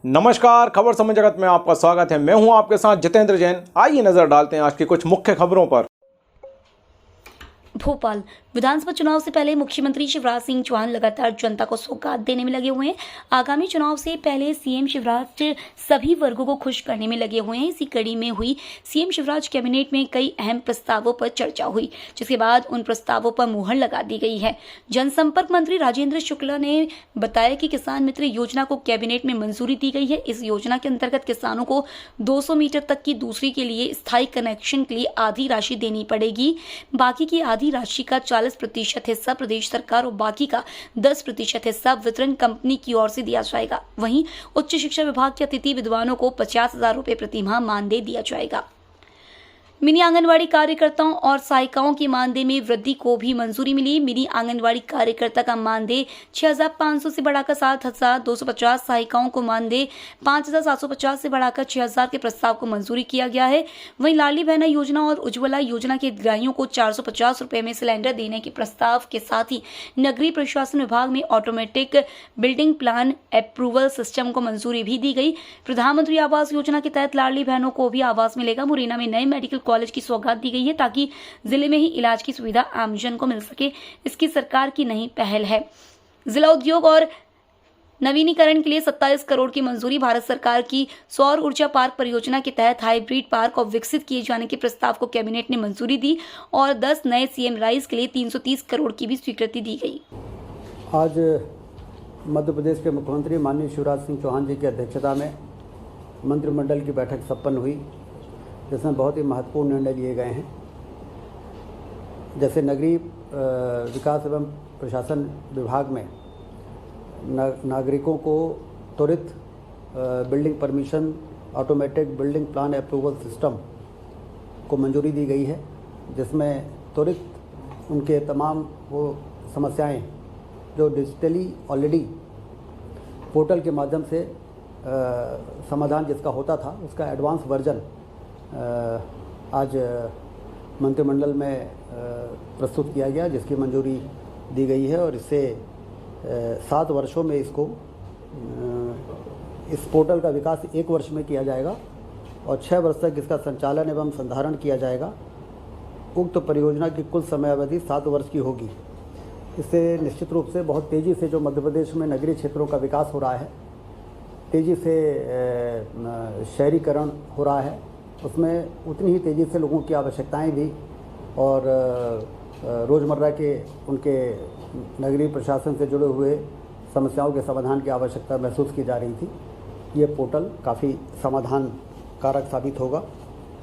नमस्कार, खबर समय जगत में आपका स्वागत है। मैं हूं आपके साथ जितेंद्र जैन। आइए नजर डालते हैं आज की कुछ मुख्य खबरों पर। भोपाल विधानसभा चुनाव से पहले मुख्यमंत्री शिवराज सिंह चौहान लगातार जनता को सौगात देने में लगे हुए हैं। आगामी चुनाव से पहले सीएम शिवराज सभी वर्गों को खुश करने में लगे हुए हैं। इसी कड़ी में हुई सीएम शिवराज कैबिनेट में कई अहम प्रस्तावों पर चर्चा हुई, जिसके बाद उन प्रस्तावों पर मुहर लगा दी गई है। जनसंपर्क मंत्री राजेंद्र शुक्ला ने बताया कि किसान मित्र योजना को कैबिनेट में मंजूरी दी गई है। इस योजना के अंतर्गत किसानों को 200 मीटर तक की दूसरी के लिए स्थायी कनेक्शन के लिए आधी राशि देनी पड़ेगी। बाकी की आधी राशि का 40% हिस्सा प्रदेश सरकार और बाकी का 10% हिस्सा वितरण कंपनी की ओर से दिया जाएगा। वहीं उच्च शिक्षा विभाग के अतिथि विद्वानों को 50,000 रुपए प्रति माह मानदेय दिया जाएगा। मिनी आंगनवाड़ी कार्यकर्ताओं और सहायिकाओं के मानदेय में वृद्धि को भी मंजूरी मिली। मिनी आंगनवाड़ी कार्यकर्ता का मानदेय 6,500 से बढ़ाकर 7,250, सहायिकाओं को मानदेय 5,750 से बढ़ाकर 6,000 के प्रस्ताव को मंजूरी किया गया है। वहीं लाडली बहना योजना और उज्ज्वला योजना के हितग्राहियों को 450 रुपए में सिलेंडर देने के प्रस्ताव के साथ ही नगरीय प्रशासन विभाग में automatic building plan approval system को मंजूरी भी दी गई। प्रधानमंत्री आवास योजना के तहत लाडली बहनों को भी आवास मिलेगा। मुरैना में नए मेडिकल कॉलेज की सौगात दी गई है ताकि जिले में ही इलाज की सुविधा आमजन को मिल सके। इसकी सरकार की नई पहल है। जिला उद्योग और नवीनीकरण के लिए 27 करोड़ की मंजूरी। भारत सरकार की सौर ऊर्जा पार्क परियोजना के तहत हाइब्रिड पार्क और विकसित किए जाने के प्रस्ताव को कैबिनेट ने मंजूरी दी और 10 नए सीएम राइज के लिए 330 करोड़ की भी स्वीकृति दी गई। आज मध्य प्रदेश के मुख्यमंत्री माननीय शिवराज सिंह चौहान जी की अध्यक्षता में मंत्रिमंडल की बैठक संपन्न हुई, जिसमें बहुत ही महत्वपूर्ण निर्णय लिए गए हैं। जैसे नगरीय विकास एवं प्रशासन विभाग में नागरिकों को त्वरित building permission automatic building plan approval system को मंजूरी दी गई है, जिसमें त्वरित उनके तमाम वो समस्याएं जो डिजिटली ऑलरेडी पोर्टल के माध्यम से समाधान जिसका होता था, उसका एडवांस वर्जन आज मंत्रिमंडल में प्रस्तुत किया गया, जिसकी मंजूरी दी गई है। और इससे 7 वर्षों में इसको इस पोर्टल का विकास 1 वर्ष में किया जाएगा और 6 वर्ष तक इसका संचालन एवं संधारण किया जाएगा। उक्त परियोजना की कुल समय अवधि 7 वर्ष की होगी। इससे निश्चित रूप से बहुत तेज़ी से जो मध्य प्रदेश में नगरीय क्षेत्रों का विकास हो रहा है, तेज़ी से शहरीकरण हो रहा है, उसमें उतनी ही तेज़ी से लोगों की आवश्यकताएं भी और रोज़मर्रा के उनके नगरीय प्रशासन से जुड़े हुए समस्याओं के समाधान की आवश्यकता महसूस की जा रही थी। ये पोर्टल काफ़ी समाधान कारक साबित होगा।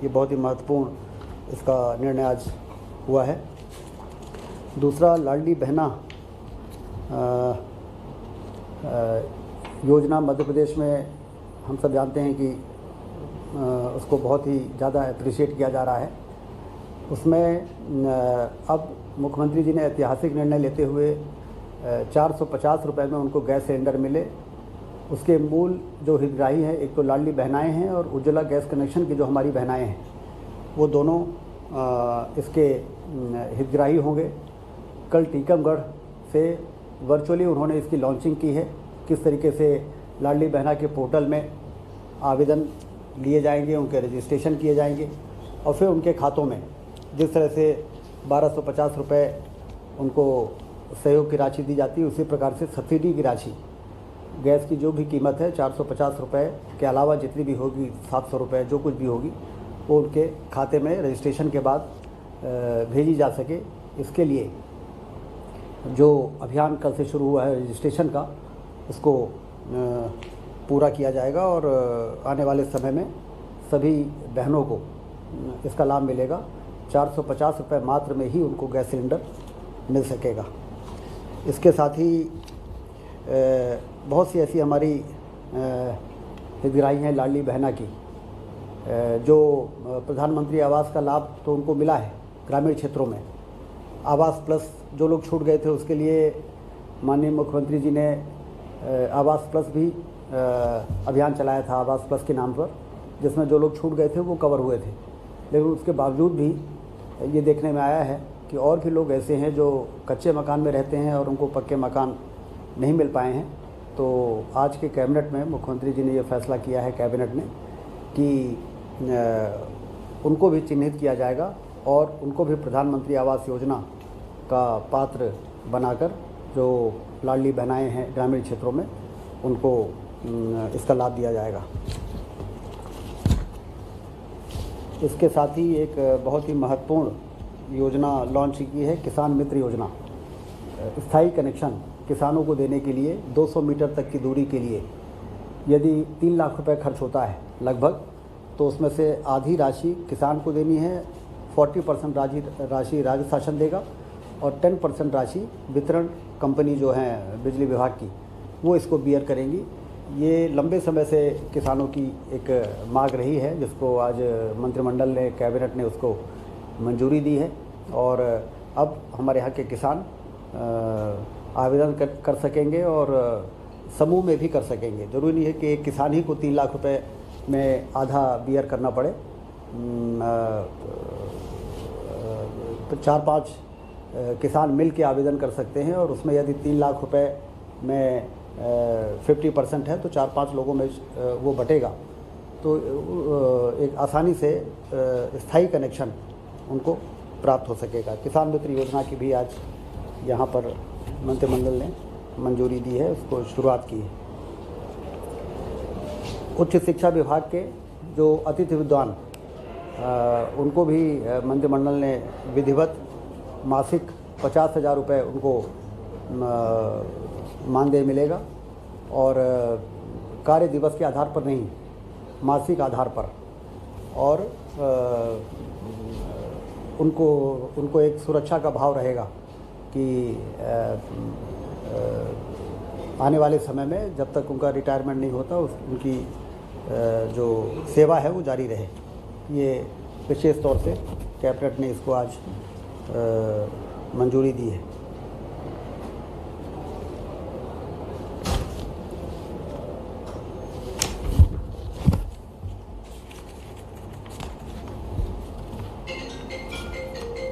ये बहुत ही महत्वपूर्ण इसका निर्णय आज हुआ है। दूसरा, लाडली बहना योजना मध्य प्रदेश में हम सब जानते हैं कि उसको बहुत ही ज़्यादा अप्रिशिएट किया जा रहा है। उसमें अब मुख्यमंत्री जी ने ऐतिहासिक निर्णय लेते हुए 450 रुपये में उनको गैस सिलेंडर मिले। उसके मूल जो हितग्राही हैं, एक तो लाडली बहनाएँ हैं और उज्ज्वला गैस कनेक्शन की जो हमारी बहनाएँ हैं, वो दोनों इसके हितग्राही होंगे। कल टीकमगढ़ से वर्चुअली उन्होंने इसकी लॉन्चिंग की है, किस तरीके से लाडली बहना के पोर्टल में आवेदन लिए जाएंगे, उनके रजिस्ट्रेशन किए जाएंगे और फिर उनके खातों में जिस तरह से 1250 रुपये उनको सहयोग की राशि दी जाती है, उसी प्रकार से सब्सिडी की राशि गैस की जो भी कीमत है 450 रुपये के अलावा जितनी भी होगी 700 रुपये जो कुछ भी होगी, वो उनके खाते में रजिस्ट्रेशन के बाद भेजी जा सके। इसके लिए जो अभियान कल से शुरू हुआ है रजिस्ट्रेशन का, उसको पूरा किया जाएगा और आने वाले समय में सभी बहनों को इसका लाभ मिलेगा। 450 रुपये मात्र में ही उनको गैस सिलेंडर मिल सकेगा। इसके साथ ही बहुत सी ऐसी हमारी हितग्राही हैं लाडली बहना की, जो प्रधानमंत्री आवास का लाभ तो उनको मिला है ग्रामीण क्षेत्रों में। आवास प्लस जो लोग छूट गए थे, उसके लिए माननीय मुख्यमंत्री जी ने आवास प्लस भी अभियान चलाया था, आवास प्लस के नाम पर, जिसमें जो लोग छूट गए थे वो कवर हुए थे। लेकिन उसके बावजूद भी ये देखने में आया है कि और भी लोग ऐसे हैं जो कच्चे मकान में रहते हैं और उनको पक्के मकान नहीं मिल पाए हैं। तो आज के कैबिनेट में मुख्यमंत्री जी ने ये फैसला किया है कैबिनेट ने कि उनको भी चिन्हित किया जाएगा और उनको भी प्रधानमंत्री आवास योजना का पात्र बनाकर जो लाडली बहनाएँ हैं ग्रामीण क्षेत्रों में उनको इसका लाभ दिया जाएगा। इसके साथ ही एक बहुत ही महत्वपूर्ण योजना लॉन्च की है, किसान मित्र योजना। स्थायी कनेक्शन किसानों को देने के लिए 200 मीटर तक की दूरी के लिए यदि 3 लाख रुपए खर्च होता है लगभग, तो उसमें से आधी राशि किसान को देनी है, 40% राशि राज्य शासन देगा और 10% राशि वितरण कंपनी जो है बिजली विभाग की वो इसको बियर करेंगी। ये लंबे समय से किसानों की एक मांग रही है, जिसको आज मंत्रिमंडल ने, कैबिनेट ने उसको मंजूरी दी है और अब हमारे यहाँ के किसान आवेदन कर सकेंगे और समूह में भी कर सकेंगे। ज़रूरी नहीं है कि एक किसान ही को 3 लाख रुपए में आधा बियर करना पड़े। तो 4-5 किसान मिल के आवेदन कर सकते हैं और उसमें यदि 3 लाख रुपए में 50% है तो 4-5 लोगों में वो बटेगा, तो एक आसानी से स्थायी कनेक्शन उनको प्राप्त हो सकेगा। किसान मित्र योजना की भी आज यहाँ पर मंत्रिमंडल ने मंजूरी दी है, उसको शुरुआत की है। उच्च शिक्षा विभाग के जो अतिथि विद्वान उनको भी मंत्रिमंडल ने विधिवत मासिक 50,000 रुपये उनको मानदेय मिलेगा और कार्य दिवस के आधार पर नहीं, मासिक आधार पर। और उनको एक सुरक्षा का भाव रहेगा कि आने वाले समय में जब तक उनका रिटायरमेंट नहीं होता उनकी जो सेवा है वो जारी रहे। ये विशेष तौर से कैबिनेट ने इसको आज मंजूरी दी है।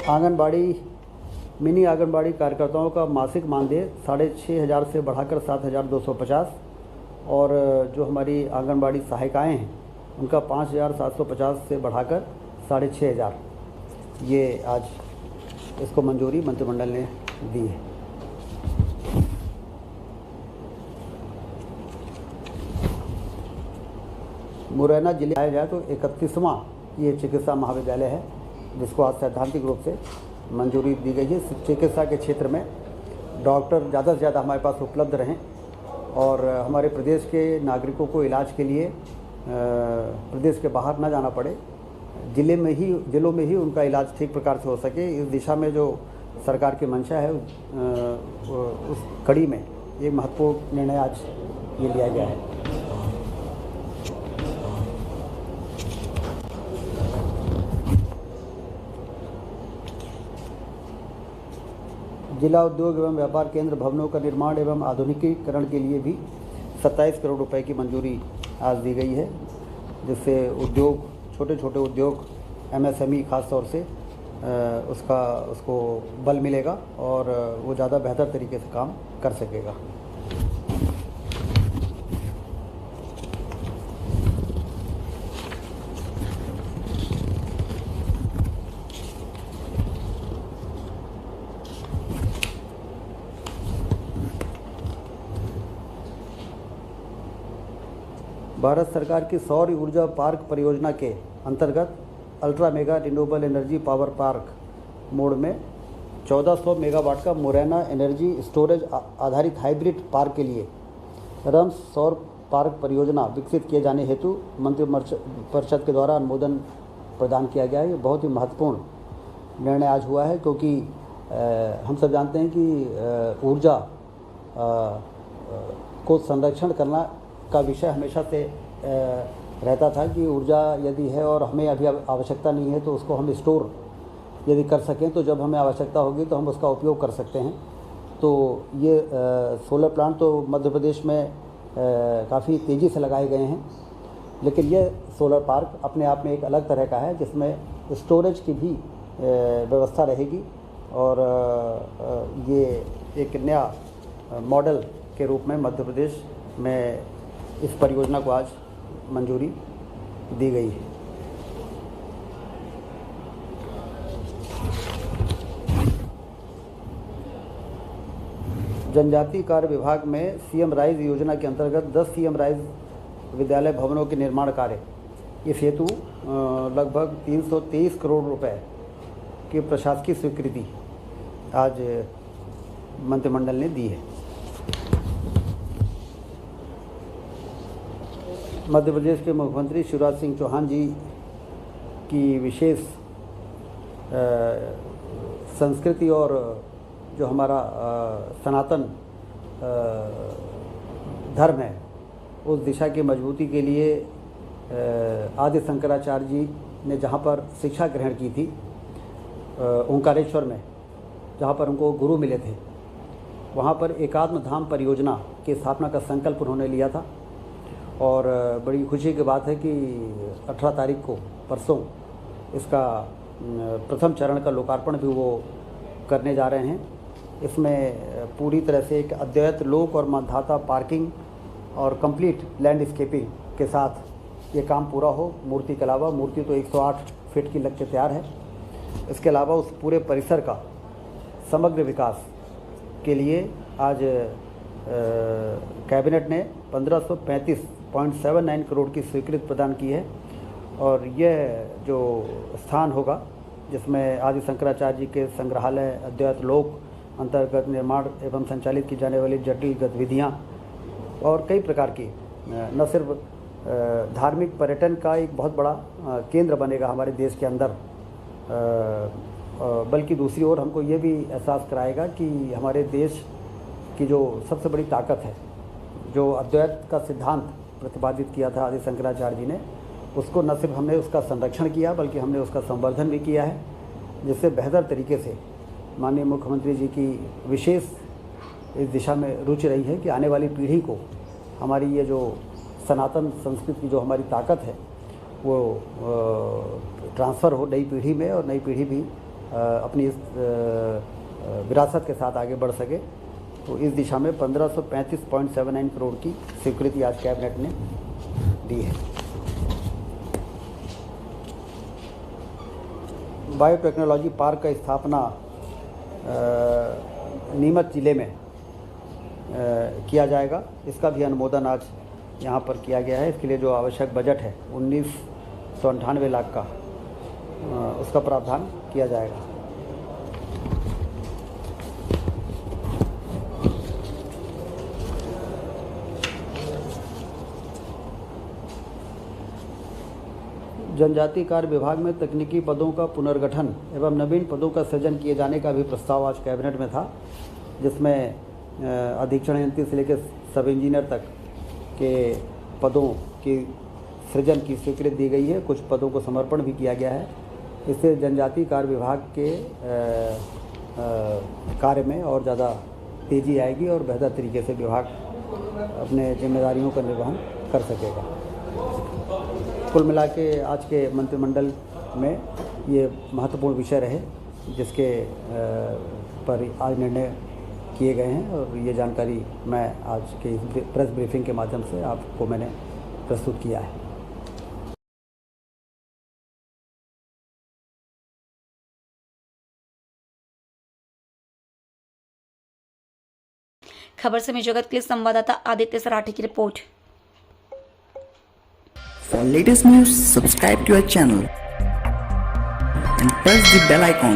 आंगनबाड़ी, मिनी आंगनबाड़ी कार्यकर्ताओं का मासिक मानदेय 6,500 से बढ़ाकर 7,250 और जो हमारी आंगनबाड़ी सहायिकाएँ हैं उनका 5,750 से बढ़ाकर 6,500, ये आज इसको मंजूरी मंत्रिमंडल ने दी है। मुरैना जिले आया जाए तो 31वां ये चिकित्सा महाविद्यालय है, जिसको आज सैद्धांतिक रूप से मंजूरी दी गई है। चिकित्सा के क्षेत्र में डॉक्टर ज़्यादा से ज़्यादा हमारे पास उपलब्ध रहें और हमारे प्रदेश के नागरिकों को इलाज के लिए प्रदेश के बाहर ना जाना पड़े, जिलों में ही उनका इलाज ठीक प्रकार से हो सके। इस दिशा में जो सरकार की मंशा है उस कड़ी में एक महत्वपूर्ण निर्णय आज ये लिया गया है। जिला उद्योग एवं व्यापार केंद्र भवनों का निर्माण एवं आधुनिकीकरण के लिए भी 27 करोड़ रुपए की मंजूरी आज दी गई है, जिससे उद्योग, छोटे छोटे उद्योग, MSME खास तौर से उसको बल मिलेगा और वो ज़्यादा बेहतर तरीके से काम कर सकेगा। भारत सरकार की सौर ऊर्जा पार्क परियोजना के अंतर्गत ultra mega renewable energy power park mode में 1400 मेगावाट का मुरैना एनर्जी स्टोरेज आधारित हाइब्रिड पार्क के लिए रम्स सौर पार्क परियोजना विकसित किए जाने हेतु मंत्रिपरिषद के द्वारा अनुमोदन प्रदान किया गया है। ये बहुत ही महत्वपूर्ण निर्णय आज हुआ है, क्योंकि हम सब जानते हैं कि ऊर्जा को संरक्षण करना का विषय हमेशा से रहता था कि ऊर्जा यदि है और हमें अभी आवश्यकता नहीं है तो उसको हम स्टोर यदि कर सकें तो जब हमें आवश्यकता होगी तो हम उसका उपयोग कर सकते हैं। तो ये सोलर प्लांट तो मध्य प्रदेश में काफ़ी तेज़ी से लगाए गए हैं, लेकिन ये सोलर पार्क अपने आप में एक अलग तरह का है, जिसमें स्टोरेज की भी व्यवस्था रहेगी और ये एक नया मॉडल के रूप में मध्य प्रदेश में इस परियोजना को आज मंजूरी दी गई है। जनजातीय कार्य विभाग में सीएम राइज योजना के अंतर्गत 10 सीएम राइज विद्यालय भवनों के निर्माण कार्य इस हेतु लगभग 323 करोड़ रुपए की प्रशासकीय स्वीकृति आज मंत्रिमंडल ने दी है। मध्य प्रदेश के मुख्यमंत्री शिवराज सिंह चौहान जी की विशेष संस्कृति और जो हमारा सनातन धर्म है उस दिशा की मजबूती के लिए आदि शंकराचार्य जी ने जहाँ पर शिक्षा ग्रहण की थी ओंकारेश्वर में, जहाँ पर उनको गुरु मिले थे, वहाँ पर एकात्म धाम परियोजना की स्थापना का संकल्प उन्होंने लिया था। और बड़ी खुशी की बात है कि 18 तारीख को परसों इसका प्रथम चरण का लोकार्पण भी वो करने जा रहे हैं। इसमें पूरी तरह से एक अद्वैत लोक और मानधाता पार्किंग और कंप्लीट लैंडस्केपिंग के साथ ये काम पूरा हो। मूर्ति के अलावा, मूर्ति तो 108 फीट की लग के तैयार है, इसके अलावा उस पूरे परिसर का समग्र विकास के लिए आज कैबिनेट ने 1535.79 करोड़ की स्वीकृति प्रदान की है। और यह जो स्थान होगा जिसमें आदि शंकराचार्य जी के संग्रहालय अद्वैत लोक अंतर्गत निर्माण एवं संचालित की जाने वाली जटिल गतिविधियाँ और कई प्रकार की न सिर्फ धार्मिक पर्यटन का एक बहुत बड़ा केंद्र बनेगा हमारे देश के अंदर, बल्कि दूसरी ओर हमको ये भी एहसास कराएगा कि हमारे देश की जो सबसे बड़ी ताकत है, जो अद्वैत का सिद्धांत प्रतिपादित किया था आदि शंकराचार्य जी ने, उसको न सिर्फ हमने उसका संरक्षण किया बल्कि हमने उसका संवर्धन भी किया है, जिससे बेहतर तरीके से माननीय मुख्यमंत्री जी की विशेष इस दिशा में रुचि रही है कि आने वाली पीढ़ी को हमारी ये जो सनातन संस्कृति की जो हमारी ताकत है वो ट्रांसफ़र हो नई पीढ़ी में और नई पीढ़ी भी अपनी इस विरासत के साथ आगे बढ़ सके। तो इस दिशा में 1535.79 करोड़ की स्वीकृति आज कैबिनेट ने दी है। बायोटेक्नोलॉजी पार्क का स्थापना नीमच जिले में किया जाएगा, इसका भी अनुमोदन आज यहाँ पर किया गया है। इसके लिए जो आवश्यक बजट है 1998 लाख का उसका प्रावधान किया जाएगा। जनजातीय कार्य विभाग में तकनीकी पदों का पुनर्गठन एवं नवीन पदों का सृजन किए जाने का भी प्रस्ताव आज कैबिनेट में था, जिसमें अधीक्षण यंत्री से लेकर सब इंजीनियर तक के पदों की सृजन की स्वीकृति दी गई है। कुछ पदों को समर्पण भी किया गया है। इससे जनजातीय कार्य विभाग के कार्य में और ज़्यादा तेज़ी आएगी और बेहतर तरीके से विभाग अपने जिम्मेदारियों का निर्वहन कर सकेगा। कुल मिला के आज के मंत्रिमंडल में ये महत्वपूर्ण विषय रहे जिसके पर आज निर्णय किए गए हैं और ये जानकारी मैं आज के प्रेस ब्रीफिंग के माध्यम से आपको मैंने प्रस्तुत किया है। खबर समय जगत के लिए संवाददाता आदित्य सराठे की report. For latest news, subscribe to our channel and press the bell icon